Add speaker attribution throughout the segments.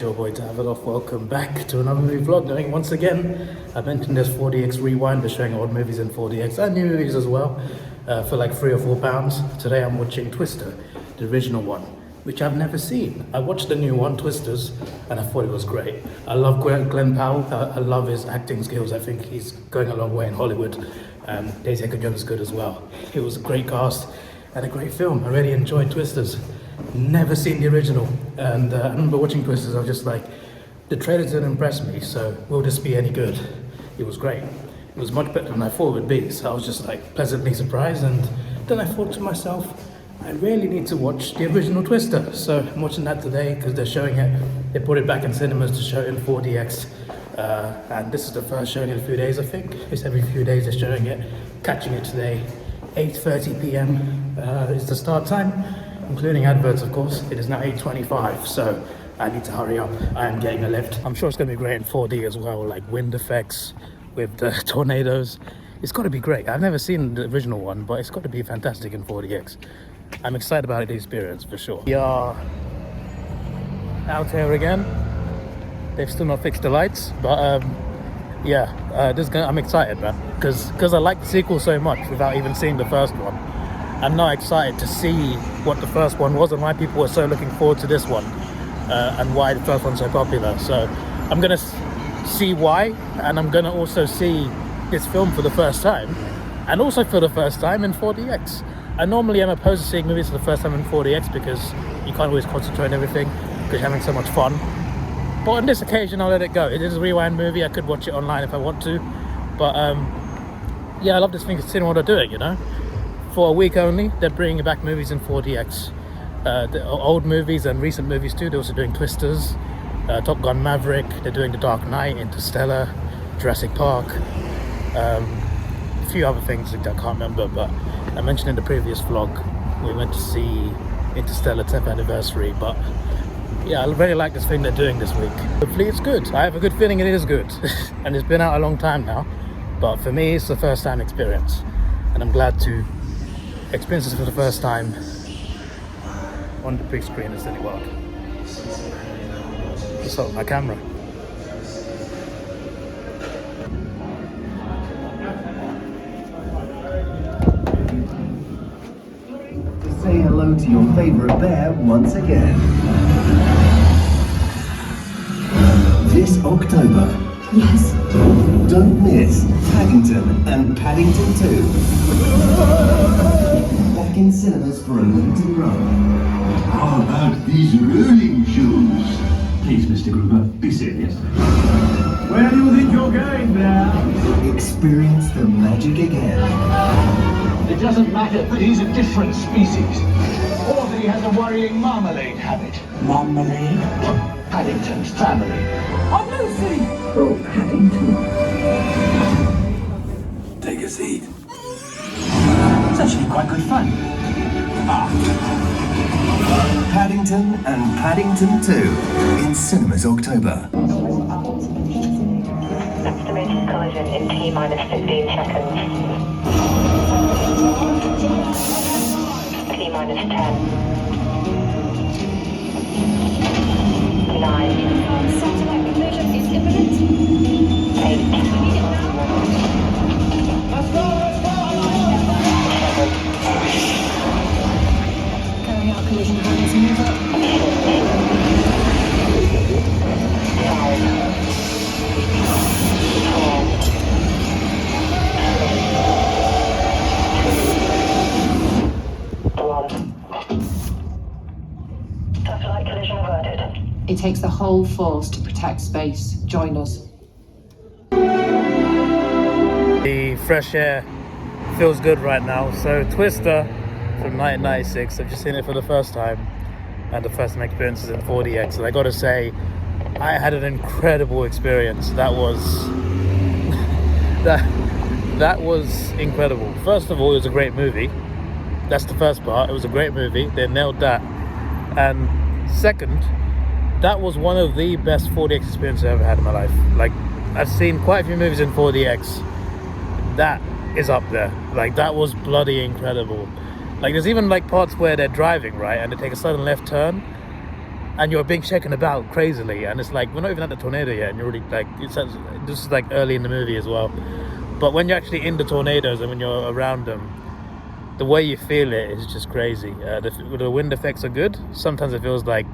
Speaker 1: Your boy Davidoff, welcome back to another movie vlog. Doing once again, I mentioned this 4DX Rewind, they're showing old movies in 4DX and new movies as well for like £3 or £4. Today I'm watching Twister, the original one, which I've never seen. I watched the new one, Twisters, and I thought it was great. I love Glenn Powell, I love his acting skills. I think he's going a long way in Hollywood. Daisy Edgar-Jones is good as well. It was a great cast and a great film. I really enjoyed Twisters. Never seen the original, and I remember watching Twisters. I was just like, the trailers didn't impress me, so will this be any good? It was great. It was much better than I thought it would be, so I was just like pleasantly surprised. And then I thought to myself, I really need to watch the original Twister. So I'm watching that today because they're showing it. They put it back in cinemas to show it in 4DX, and this is the first showing in a few days. I think it's every few days they're showing it. Catching it today, 8:30 p.m. Is the start time, including adverts, of course. It is now 8:25, so I need to hurry up. I am getting a lift. I'm sure it's going to be great in 4D as well, like wind effects with the tornadoes. It's got to be great. I've never seen the original one, but it's got to be fantastic in 4DX. I'm excited about the experience for sure. We are out here again. They've still not fixed the lights, but I'm excited, man, because I like the sequel so much without even seeing the first one. I'm now excited to see what the first one was and why people were so looking forward to this one, and why the first one's so popular. So I'm gonna see why, and I'm gonna also see this film for the first time, and also for the first time in 4DX. I normally am opposed to seeing movies for the first time in 4DX because you can't always concentrate on everything because you're having so much fun. But on this occasion, I'll let it go. It is a rewind movie. I could watch it online if I want to, but yeah, I love this thing, considering what they're doing, you know. For a week only, they're bringing back movies in 4DX. The old movies and recent movies too. They're also doing Twisters, Top Gun Maverick. They're doing The Dark Knight, Interstellar, Jurassic Park, a few other things that I can't remember. But I mentioned in the previous vlog, we went to see Interstellar 10th anniversary. But yeah, I really like this thing they're doing this week. Hopefully it's good. I have a good feeling it is good. And it's been out a long time now. But for me, it's the first time experience. And I'm glad to experience this for the first time on the big screen in Cineworld. What's up with my camera?
Speaker 2: Say hello to your favorite bear once again. This October.
Speaker 3: Yes.
Speaker 2: Don't miss Paddington and Paddington 2. Back in cinemas for a limited run.
Speaker 4: How about these rolling shoes? Please, Mr. Gruber, be serious. Where do you think you're going there?
Speaker 2: Experience the magic again.
Speaker 4: It doesn't matter that he's a different species, or that he has a worrying marmalade habit.
Speaker 3: Marmalade?
Speaker 4: Paddington's family.
Speaker 3: Oh, Lucy! Oh, Paddington.
Speaker 4: Take a seat. It's actually quite good fun.
Speaker 2: Paddington and Paddington 2 in cinemas October.
Speaker 5: Estimated collision in T-minus 15 seconds. T-minus 10. 9.
Speaker 6: Satellite collision is imminent.
Speaker 5: 8.
Speaker 4: Let's go!
Speaker 6: Carry out collision avoidance maneuver. 5. 4. 1. Satellite collision averted.
Speaker 3: It takes the whole force to protect space. Join us.
Speaker 1: The fresh air feels good right now. So Twister from 1996, I've just seen it for the first time, and the first time experience is in 4DX, and I gotta say, I had an incredible experience. That was that was incredible. First of all, it was a great movie. That's the first part. It was a great movie. They nailed that. And second, that was one of the best 4DX experiences I've ever had in my life. Like, I've seen quite a few movies in 4DX. That is up there. Like, that was bloody incredible. Like, there's even like parts where they're driving, right, and they take a sudden left turn, and you're being shaken about crazily, and it's like we're not even at the tornado yet, and you're already like this is like early in the movie as well. But when you're actually in the tornadoes and when you're around them, the way you feel it is just crazy. The wind effects are good. Sometimes it feels like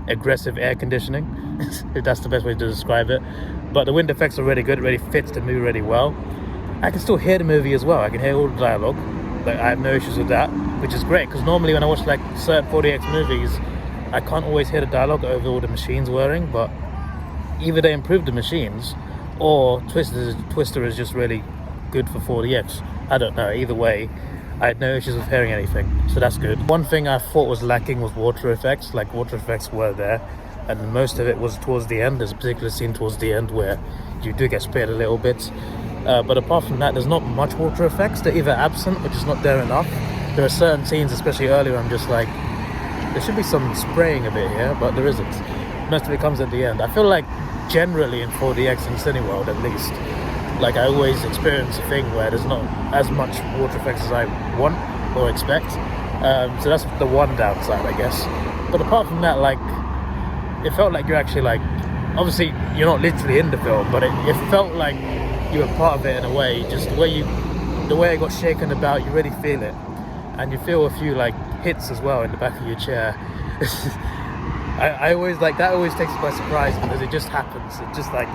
Speaker 1: aggressive air conditioning, if that's the best way to describe it. But the wind effects are really good. It really fits the movie really well. I can still hear the movie as well. I can hear all the dialogue. Like, I have no issues with that, which is great, because normally when I watch like certain 4DX movies, I can't always hear the dialogue over all the machines whirring. But either they improved the machines, or Twister is just really good for 4DX. I don't know. Either way, I had no issues with hearing anything, so that's good. One thing I thought was lacking was water effects. Like, water effects were there, and most of it was towards the end. There's a particular scene towards the end where you do get spared a little bit. But apart from that, there's not much water effects. They're either absent or just not there enough. There are certain scenes, especially earlier, I'm just like, there should be some spraying a bit here, but there isn't. Most of it comes at the end. I feel like generally in 4DX and Cineworld at least, like I always experience a thing where there's not as much water effects as I want or expect. So that's the one downside, I guess. But apart from that, like, it felt like you're actually like, obviously you're not literally in the film, but it felt like you were part of it in a way. Just the way I got shaken about, you really feel it. And you feel a few like hits as well in the back of your chair. I always like that. Always takes me by surprise because it just happens. It just like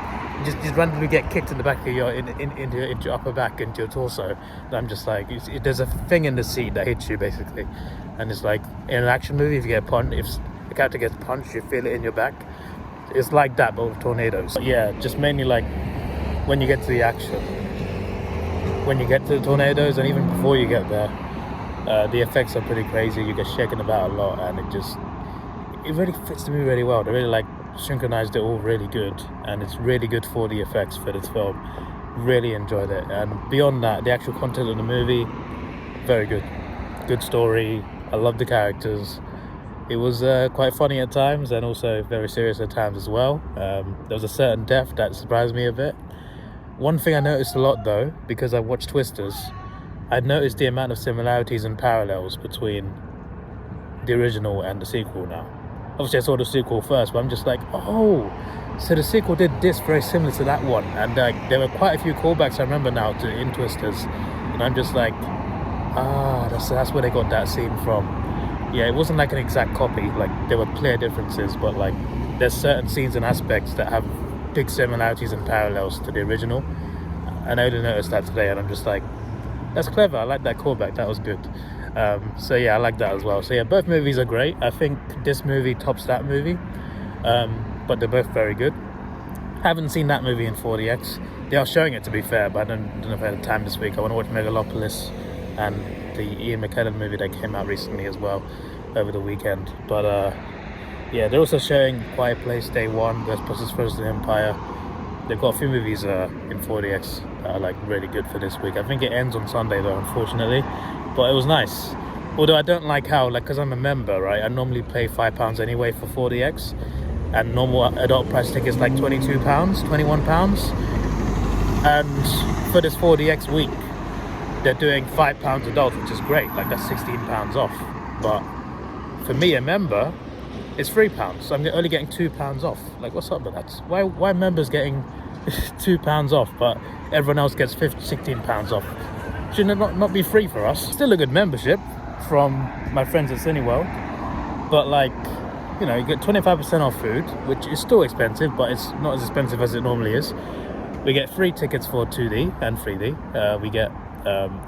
Speaker 1: just randomly get kicked in the back of your into your upper back, into your torso. And I'm just like, there's a thing in the seat that hits you basically, and it's like in an action movie, if you get punched, if the character gets punched, you feel it in your back. It's like that, but with tornadoes. But yeah, just mainly like when you get to the action, when you get to the tornadoes, and even before you get there, the effects are pretty crazy. You get shaken about a lot, and it really fits the movie really well. They really like synchronized it all really good, and it's really good 4D effects for this film. Really enjoyed it. And beyond that, the actual content of the movie, very good. Good story. I love the characters. It was quite funny at times, and also very serious at times as well. There was a certain death that surprised me a bit. One thing I noticed a lot though, because I watched Twisters, I noticed the amount of similarities and parallels between the original and the sequel now. Obviously I saw the sequel first, but I'm just like, oh, so the sequel did this very similar to that one. And there were quite a few callbacks I remember now to in Twisters, and I'm just like, that's where they got that scene from. Yeah, it wasn't like an exact copy, like there were clear differences, but like there's certain scenes and aspects that have big similarities and parallels to the original. And I only noticed that today, and I'm just like, that's clever. I like that callback. That was good. So yeah, I like that as well. So yeah, both movies are great. I think this movie tops that movie, but they're both very good. Haven't seen that movie in 4DX. They are showing it, to be fair, but I don't know if I had time this week. I want to watch Megalopolis and the Ian McKellen movie that came out recently as well over the weekend. But yeah, they're also showing Quiet Place Day 1, Ghostbusters Frozen Empire. They've got a few movies in 4DX that are like really good for this week. I think it ends on Sunday though, unfortunately, but it was nice. Although I don't like how, like, because I'm a member, right, I normally pay £5 anyway for 4DX, and normal adult price tickets like £22, £21, and for this 4DX week they're doing £5 adult, which is great. Like, that's £16 off. But for me, a member, it's £3, so I'm only getting £2 off. Like, what's up with that? Why members getting £2 off, but everyone else gets £16 off? Shouldn't it not be free for us? Still a good membership from my friends at Cineworld, but like, you know, you get 25% off food, which is still expensive, but it's not as expensive as it normally is. We get free tickets for 2D and 3D. We get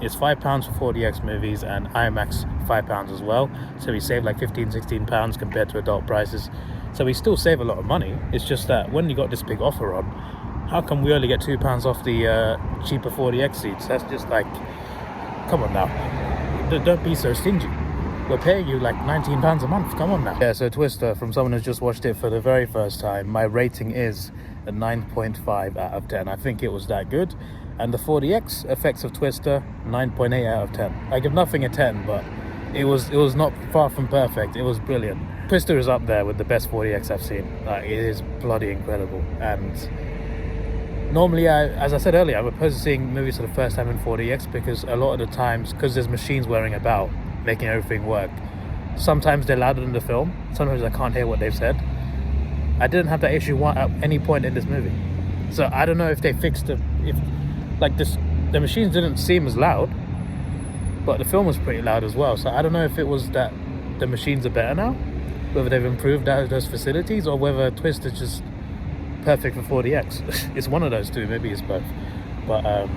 Speaker 1: it's £5 for 4DX movies, and IMAX £5 as well. So we save like £15-16 compared to adult prices. So we still save a lot of money. It's just that when you got this big offer on, how come we only get £2 off the cheaper 4DX seats? That's just like, come on now. Don't be so stingy. We're paying you like £19 a month. Come on now. Yeah, so Twister, from someone who's just watched it for the very first time, my rating is a 9.5 out of 10. I think it was that good. And the 4DX effects of Twister, 9.8 out of 10. I give nothing a 10, but it was not far from perfect. It was brilliant. Twister is up there with the best 4DX I've seen. It is bloody incredible. And normally, as I said earlier, I'm opposed to seeing movies for the first time in 4DX, because a lot of the times, because there's machines whirring about, making everything work, sometimes they're louder than the film. Sometimes I can't hear what they've said. I didn't have that issue at any point in this movie. So I don't know if they fixed it. If like this, the machines didn't seem as loud, but the film was pretty loud as well. So I don't know if it was that the machines are better now, whether they've improved those facilities, or whether Twist is just perfect for 4DX. It's one of those two. Maybe it's both. But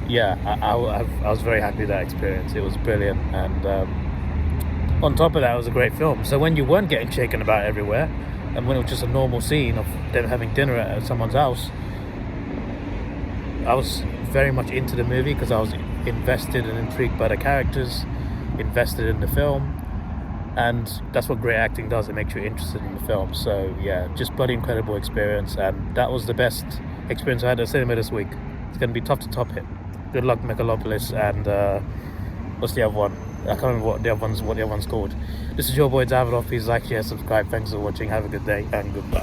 Speaker 1: yeah, I was very happy with that experience. It was brilliant, and on top of that, it was a great film. So when you weren't getting shaken about everywhere, and when it was just a normal scene of them having dinner at someone's house, I was very much into the movie because I was invested and intrigued by the characters, invested in the film, and that's what great acting does. It makes you interested in the film. So yeah, just bloody incredible experience, and that was the best experience I had at the cinema this week. It's going to be tough to top it. Good luck, Megalopolis, and what's the other one? I can't remember what the other one's called. This is your boy Davidoff. Please like, share, subscribe. Thanks for watching. Have a good day and goodbye.